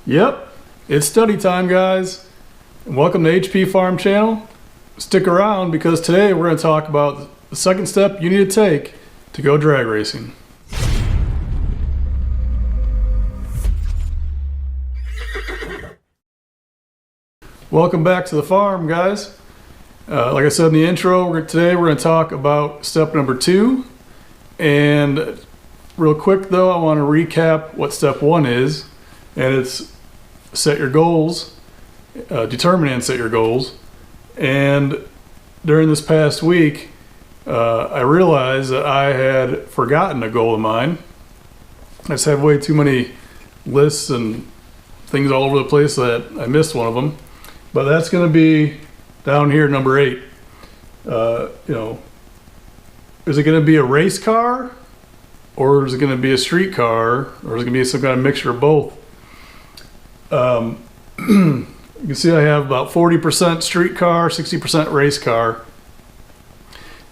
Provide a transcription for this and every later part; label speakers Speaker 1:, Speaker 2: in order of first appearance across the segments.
Speaker 1: Yep, it's study time, guys. And welcome to HP Farm Channel. Stick around because today we're going to talk about the second step you need to take to go drag racing. Welcome back to the farm, guys. Like I said in the intro, today we're going to talk about step number 2. And real quick though, I want to recap what step 1 is. And it's set your goals, determine and set your goals. And during this past week, I realized that I had forgotten a goal of mine. I just have way too many lists and things all over the place that I missed one of them. But that's going to be down here, number 8. Is it going to be a race car, or is it going to be a street car, or is it going to be some kind of mixture of both? You can see I have about 40% street car, 60% race car.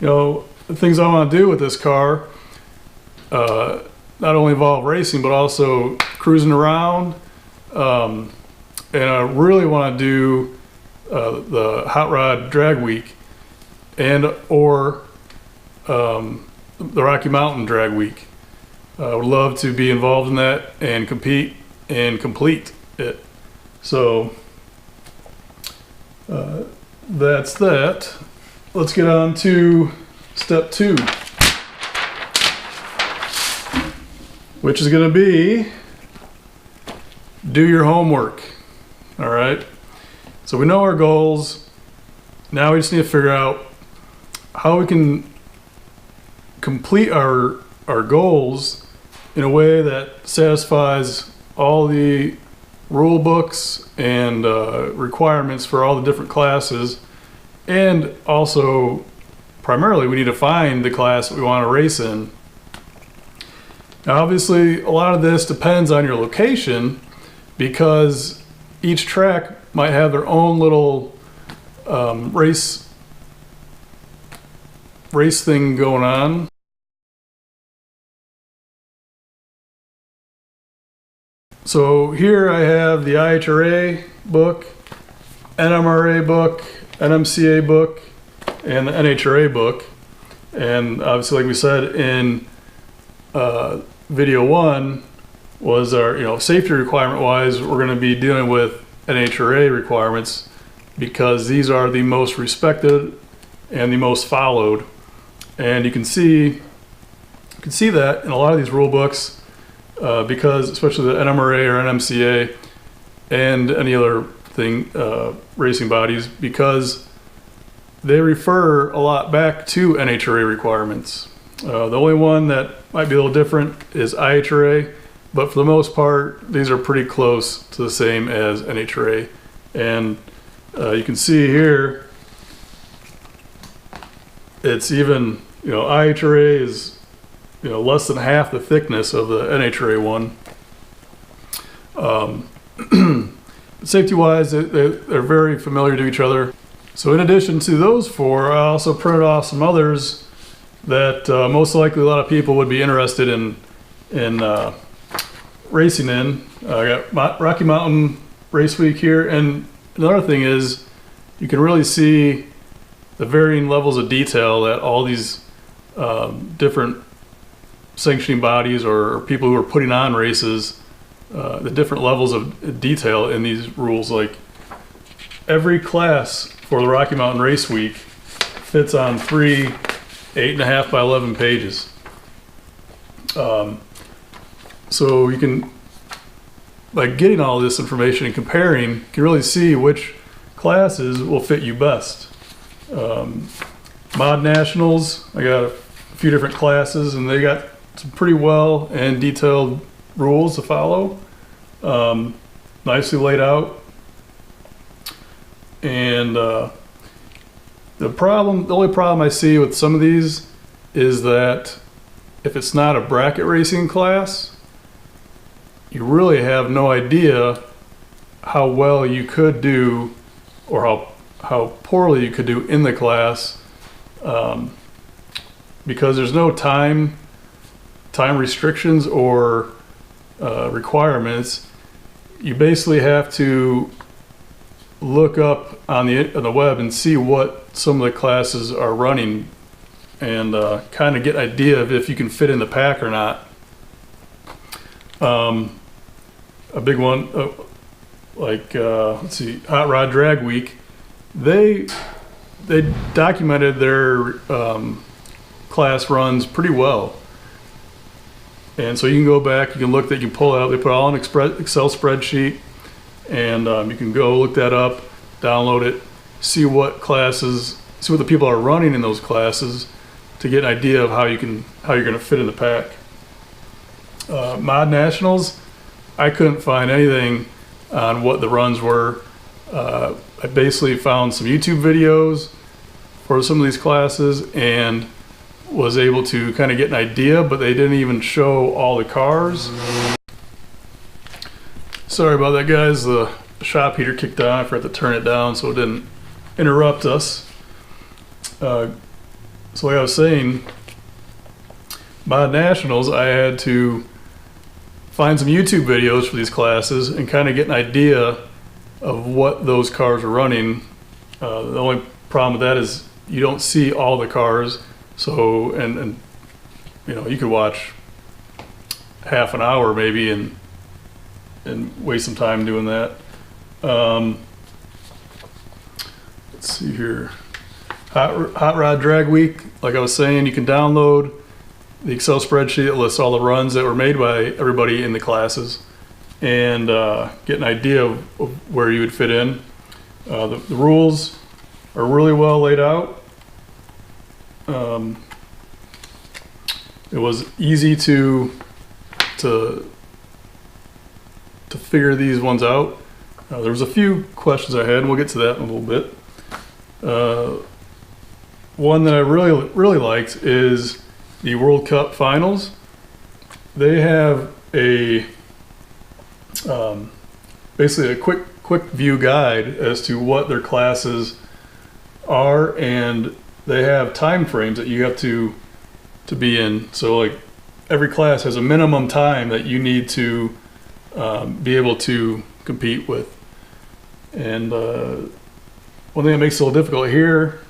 Speaker 1: The things I want to do with this car not only involve racing, but also cruising around. And I really want to do the hot rod drag week or the Rocky Mountain drag week. I would love to be involved in that and compete and complete it. So that's that. Let's get on to step 2, which is going to be do your homework. All right. So we know our goals. Now we just need to figure out how we can complete our goals in a way that satisfies all the rule books and requirements for all the different classes. And also, primarily, we need to find the class that we want to race in. Now, obviously, a lot of this depends on your location, because each track might have their own little race thing going on. So here I have the NHRA book, NMRA book, NMCA book, and the NHRA book. And obviously, like we said in video 1, was our safety requirement wise, we're going to be dealing with NHRA requirements because these are the most respected and the most followed. And you can see that in a lot of these rule books, because especially the NMRA or NMCA and any other thing, racing bodies, because they refer a lot back to NHRA requirements. The only one that might be a little different is IHRA, but for the most part, these are pretty close to the same as NHRA. And you can see here, it's even, IHRA is less than half the thickness of the NHRA one. Safety-wise, they're very familiar to each other. So in addition to those 4, I also printed off some others that most likely a lot of people would be interested in racing in. I got Rocky Mountain Race Week here, and another thing is you can really see the varying levels of detail that all these different sanctioning bodies or people who are putting on races, the different levels of detail in these rules. Like every class for the Rocky Mountain Race Week fits on 3 8.5 by 11 pages. So you can, by getting all this information and comparing, you can really see which classes will fit you best. Mod Nationals, I got a few different classes, and they got some pretty well and detailed rules to follow, nicely laid out. And the only problem I see with some of these is that if it's not a bracket racing class, you really have no idea how well you could do or how poorly you could do in the class, because there's no time restrictions or requirements. you basically have to look up on the web and see what some of the classes are running, and kind of get an idea of if you can fit in the pack or not. A big one, like let's see, Hot Rod Drag Week, they documented their class runs pretty well, and so you can go back, you can look, that you can pull it out. They put it all in an Excel spreadsheet, and you can go look that up, download it, see what the people are running in those classes, to get an idea of how you're going to fit in the pack. Mod Nationals, I couldn't find anything on what the runs were. I basically found some YouTube videos for some of these classes and was able to kind of get an idea, but they didn't even show all the cars. Sorry about that, guys. The shop heater kicked on. I forgot to turn it down so it didn't interrupt us. So like I was saying, Mod Nationals, I had to find some YouTube videos for these classes and kind of get an idea of what those cars are running. The only problem with that is you don't see all the cars, so and you know, you could watch half an hour maybe and waste some time doing that. Let's see here. Hot Rod Drag Week, like I was saying, you can download the Excel spreadsheet that lists all the runs that were made by everybody in the classes, and get an idea of where you would fit in. The rules are really well laid out. It was easy to figure these ones out. There was a few questions I had, and we'll get to that in a little bit. One that I really liked is the World Cup finals. They have a basically a quick view guide as to what their classes are, and they have time frames that you have to be in. So like every class has a minimum time that you need to be able to compete with. And one thing that makes it a little difficult here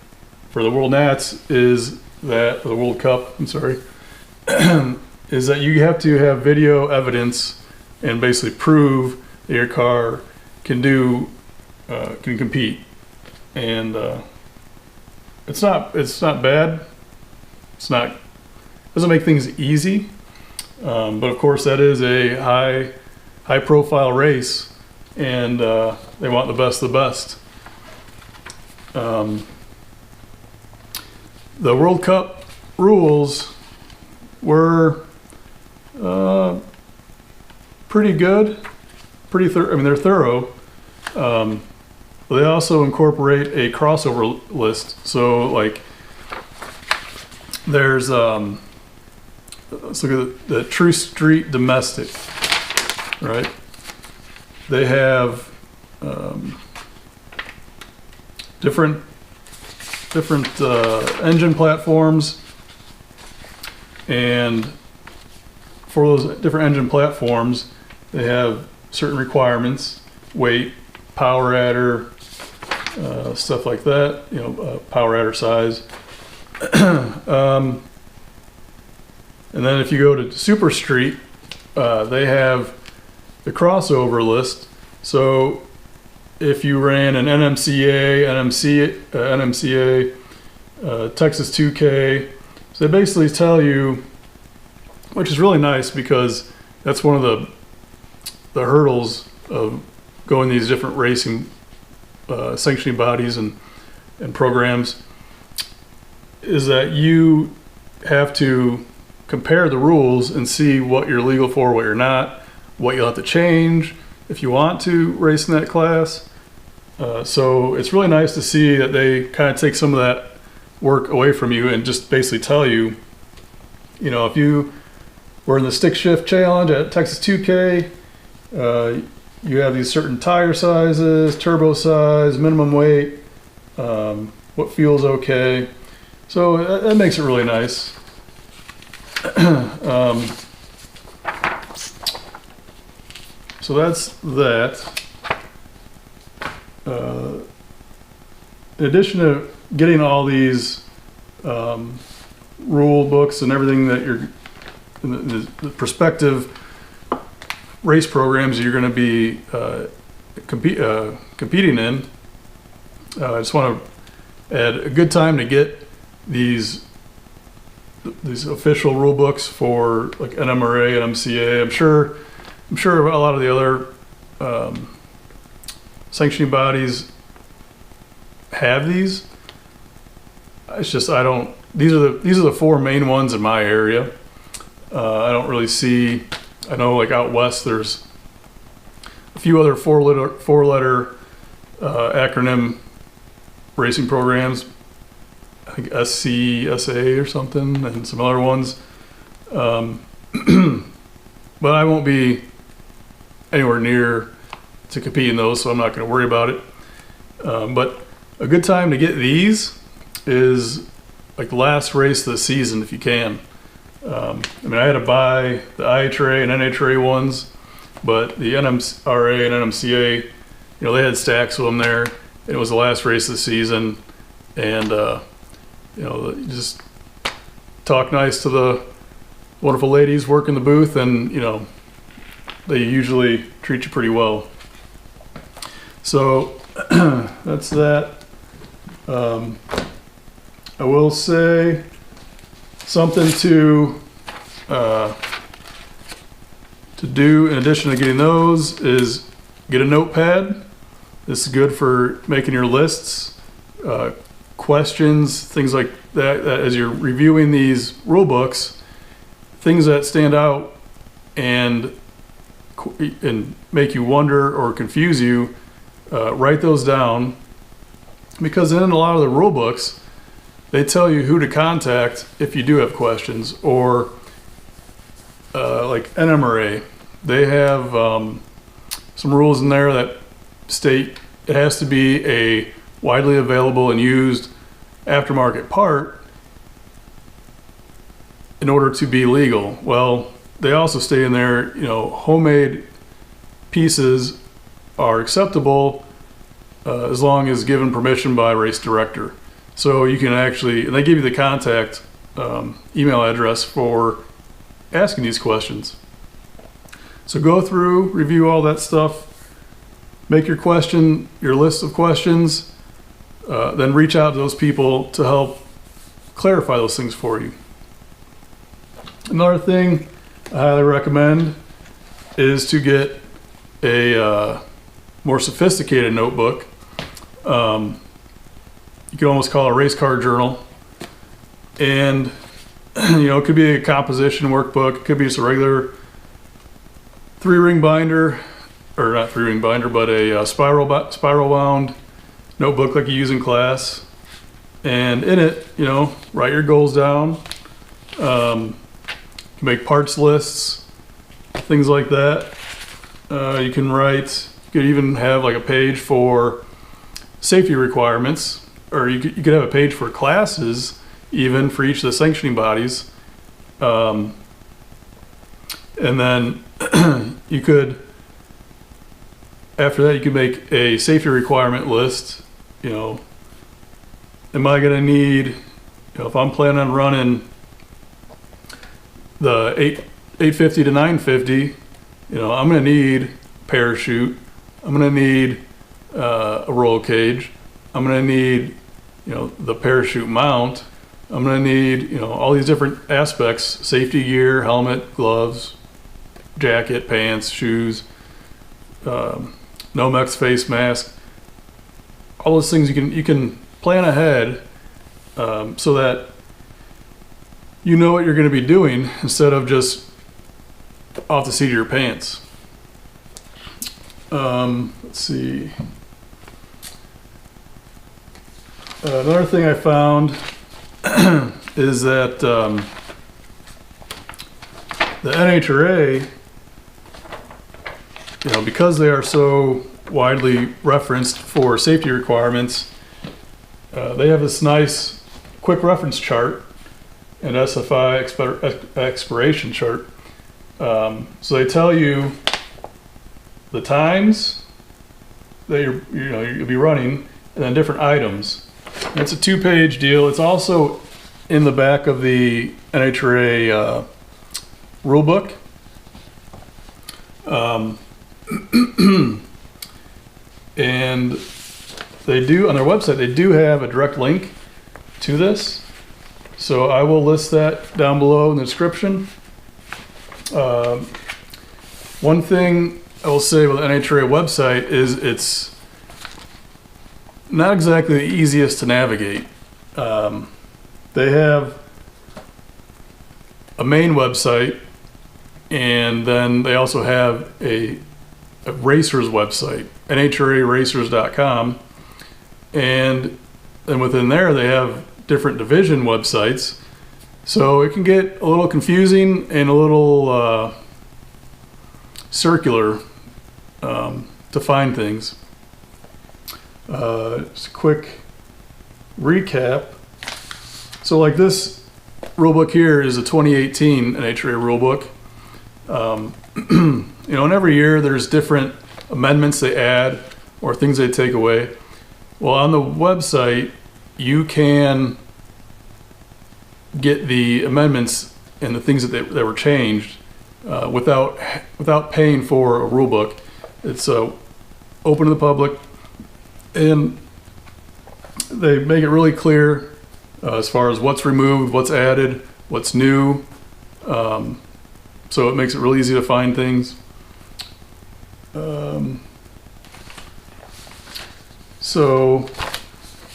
Speaker 1: for the World Nats is that, the World Cup, I'm sorry, is that you have to have video evidence and basically prove that your car can compete. And it's not bad. Doesn't make things easy, but of course that is a high profile race, and they want the best of the best. The World Cup rules were pretty good, they're thorough. They also incorporate a crossover list. So like there's let's look at the True Street Domestic, right? They have different engine platforms, and for those different engine platforms they have certain requirements: weight, power adder, stuff like that, you know, power adder size. And then if you go to Super Street, they have the crossover list. So if you ran an NMCA, Texas 2K, so they basically tell you, which is really nice because that's one of the hurdles of going these different racing sanctioning bodies and programs, is that you have to compare the rules and see what you're legal for, what you're not, what you'll have to change if you want to race in that class. So it's really nice to see that they kind of take some of that work away from you and just basically tell you, you know, if you were in the stick shift challenge at Texas 2K, you have these certain tire sizes, turbo size, minimum weight, what fuel's okay. So that makes it really nice. So that's that. In addition to getting all these rule books and everything that you're the prospective race programs you're going to be competing in, I just want to add a good time to get these official rule books for like NMRA and MCA. I'm sure a lot of the other sanctioning bodies have these. It's just I don't. These are the four main ones in my area. I don't really see. I know like out west there's a few other four letter acronym racing programs. I think SC, SA or something, and some other ones. But I won't be anywhere near to compete in those, so I'm not going to worry about it. But a good time to get these is like the last race of the season if you can. I mean, I had to buy the IHRA and NHRA ones, but the NHRA and NMCA, you know, they had stacks of them there. It was the last race of the season, and you know, you just talk nice to the wonderful ladies working the booth, and you know, they usually treat you pretty well. So that's that. I will say something to do in addition to getting those is get a notepad. This is good for making your lists, questions, things like that, as you're reviewing these rule books, things that stand out and make you wonder or confuse you, write those down, because in a lot of the rule books they tell you who to contact if you do have questions, or like NMRA, they have some rules in there that state it has to be a widely available and used aftermarket part in order to be legal. Well, they also state in there, you know, homemade pieces are acceptable as long as given permission by race director. So you can actually, and they give you the contact email address for asking these questions. So go through, review all that stuff, make your list of questions, then reach out to those people to help clarify those things for you. Another thing I highly recommend is to get a more sophisticated notebook. You could almost call it a race car journal, and you know, it could be a composition workbook, it could be just a regular 3-ring binder, or not 3-ring binder, but a spiral bound notebook like you use in class. And in it, you know, write your goals down, make parts lists, things like that. You could even have like a page for safety requirements, or you could have a page for classes even for each of the sanctioning bodies. And then you could, after that, you could make a safety requirement list. You know, am I going to need, you know, if I'm planning on running the 850 to 950, you know, I'm going to need parachute, I'm going to need a roll cage, I'm going to need, you know, the parachute mount, I'm going to need, you know, all these different aspects: safety gear, helmet, gloves, jacket, pants, shoes, Nomex face mask. All those things you can plan ahead, so that you know what you're going to be doing instead of just off the seat of your pants. Let's see. Another thing I found is that the NHRA, you know, because they are so widely referenced for safety requirements, they have this nice quick reference chart and SFI expiration chart. So they tell you the times that you'll be running, and then different items. And it's a 2-page deal. It's also in the back of the NHRA rule book. And they do, on their website, they do have a direct link to this. So I will list that down below in the description. One thing I will say with the NHRA website is it's not exactly the easiest to navigate. They have a main website, and then they also have a racers website, NHRAracers.com, and then within there they have different division websites, so it can get a little confusing and a little circular to find things. Just a quick recap. So like this rulebook here is a 2018 NHRA rulebook. You know, and every year there's different amendments they add or things they take away. Well, on the website you can get the amendments and the things that were changed without paying for a rulebook. It's open to the public, and they make it really clear as far as what's removed, what's added, what's new. So it makes it really easy to find things. So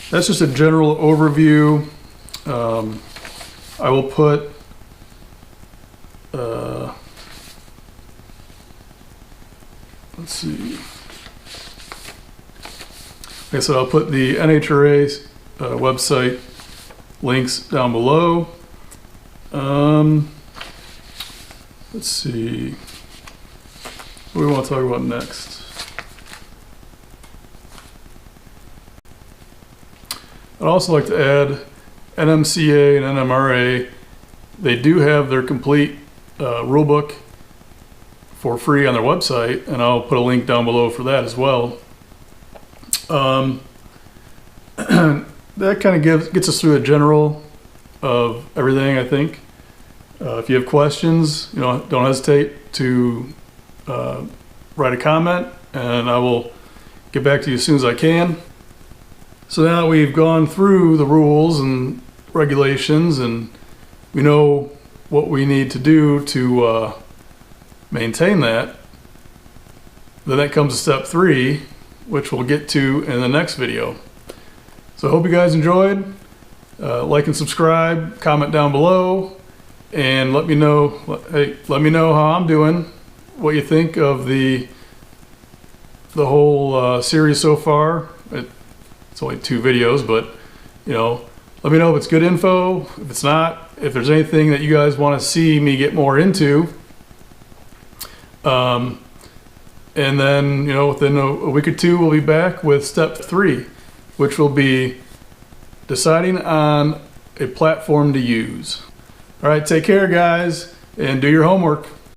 Speaker 1: that's just a general overview. I will put let's see. Okay, so I'll put the NHRA website links down below. Let's see. What do we want to talk about next? I'd also like to add NMCA and NMRA. They do have their complete rulebook for free on their website, and I'll put a link down below for that as well. That kind of gets us through the general of everything, I think. If you have questions, don't hesitate to write a comment, and I will get back to you as soon as I can. So now we've gone through the rules and regulations, and we know what we need to do to maintain that. Then that comes to step 3, which we'll get to in the next video. So I hope you guys enjoyed. Like and subscribe, comment down below, and let me know how I'm doing, what you think of the whole series so far. It's only 2 videos, but let me know if it's good info, if it's not, if there's anything that you guys want to see me get more into. And then within a week or 2 we'll be back with step 3, which will be deciding on a platform to use. All right, take care guys, and do your homework.